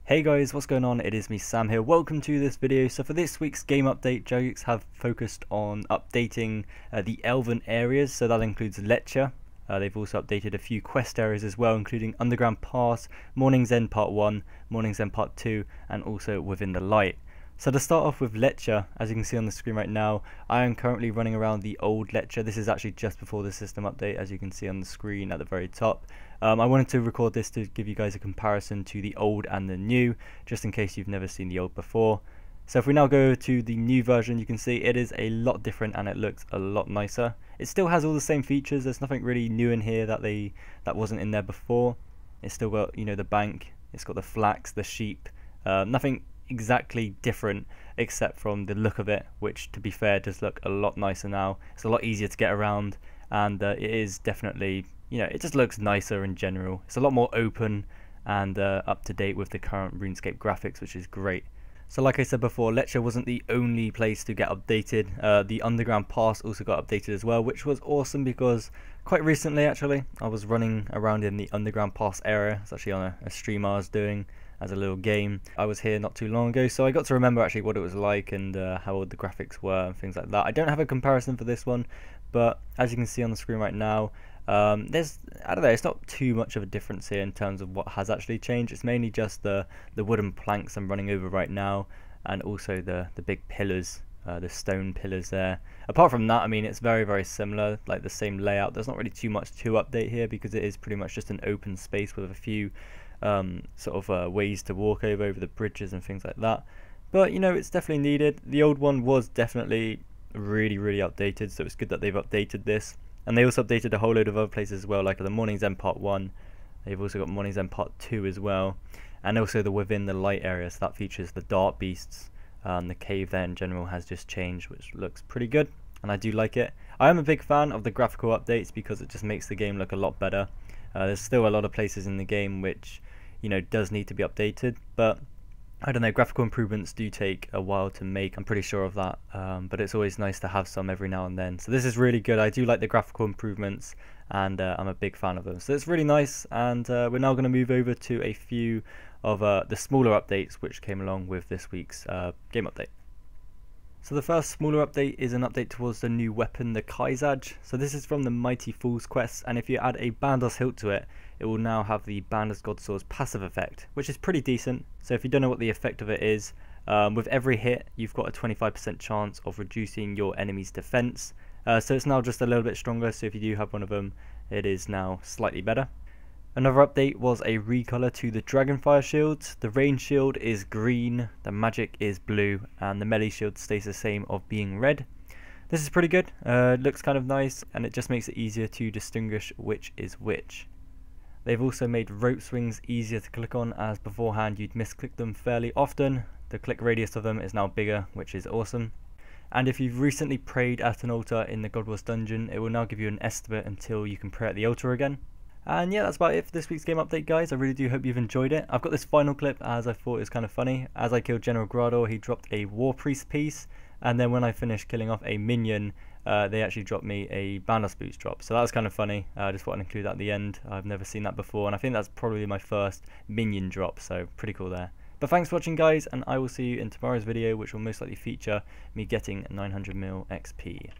Hey guys, what's going on? It is me, Sam here. Welcome to this video. So for this week's game update, Jokes have focused on updating the elven areas. So that includes Lletya. They've also updated a few quest areas as well, including Underground Pass, Mourning's End Part 1, Mourning's End Part 2, and also Within the Light. So to start off with Lletya, as you can see on the screen right now, I am currently running around the old Lletya. This is actually just before the system update, as you can see on the screen at the very top. I wanted to record this to give you guys a comparison to the old and the new, just in case you've never seen the old before. So if we now go to the new version, you can see it is a lot different and it looks a lot nicer. It still has all the same features. There's nothing really new in here that wasn't in there before. It's still got, you know, the bank, it's got the flax, the sheep, nothing exactly different except from the look of it, which to be fair does look a lot nicer now. It's a lot easier to get around, and it is definitely, you know, it just looks nicer in general. It's a lot more open and up to date with the current RuneScape graphics, which is great. So like I said before, Lletya wasn't the only place to get updated. The Underground Pass also got updated as well, which was awesome because quite recently actually I was running around in the Underground Pass area. It's actually on a stream I was doing as a little game. I was here not too long ago, so I got to remember actually what it was like and how old the graphics were and things like that. I don't have a comparison for this one, but as you can see on the screen right now, I don't know, it's not too much of a difference here in terms of what has actually changed. It's mainly just the wooden planks I'm running over right now, and also the big pillars, the stone pillars there. Apart from that, I mean, it's very similar, like the same layout. There's not really too much to update here because it is pretty much just an open space with a few ways to walk over the bridges and things like that. But you know, it's definitely needed. The old one was definitely really updated, so it's good that they've updated this. And they also updated a whole load of other places as well, like the Mourning's End Part 1. They've also got Mourning's End Part 2 as well, and also the Within the Light area, so that features the dark beasts. The cave there in general has just changed, which looks pretty good, and I do like it. I am a big fan of the graphical updates because it just makes the game look a lot better. There's still a lot of places in the game which, you know, does need to be updated, but I don't know, graphical improvements do take a while to make, I'm pretty sure of that, but it's always nice to have some every now and then. So this is really good. I do like the graphical improvements, and I'm a big fan of them. So it's really nice, and we're now going to move over to a few of the smaller updates which came along with this week's game update. So the first smaller update is an update towards the new weapon, the Kaizaj. So this is from the Mighty Fools quest, and if you add a Bandos hilt to it, it will now have the Bandos Godsword's passive effect, which is pretty decent. So if you don't know what the effect of it is, with every hit you've got a 25% chance of reducing your enemy's defense. So it's now just a little bit stronger, so if you do have one of them, it is now slightly better. Another update was a recolor to the Dragonfire shields. The range shield is green, the magic is blue, and the melee shield stays the same of being red. This is pretty good, it looks kind of nice, and it just makes it easier to distinguish which is which. They've also made rope swings easier to click on, as beforehand you'd misclick them fairly often. The click radius of them is now bigger, which is awesome. And if you've recently prayed at an altar in the God Wars dungeon, it will now give you an estimate until you can pray at the altar again. And yeah, that's about it for this week's game update, guys. I really do hope you've enjoyed it. I've got this final clip as I thought it was kind of funny. As I killed General Grador, he dropped a War Priest piece, and then when I finished killing off a minion, they actually dropped me a Bandos boots drop. So that was kind of funny. I just wanted to include that at the end. I've never seen that before, and I think that's probably my first minion drop, so pretty cool there. But thanks for watching, guys, and I will see you in tomorrow's video, which will most likely feature me getting 900 mil XP.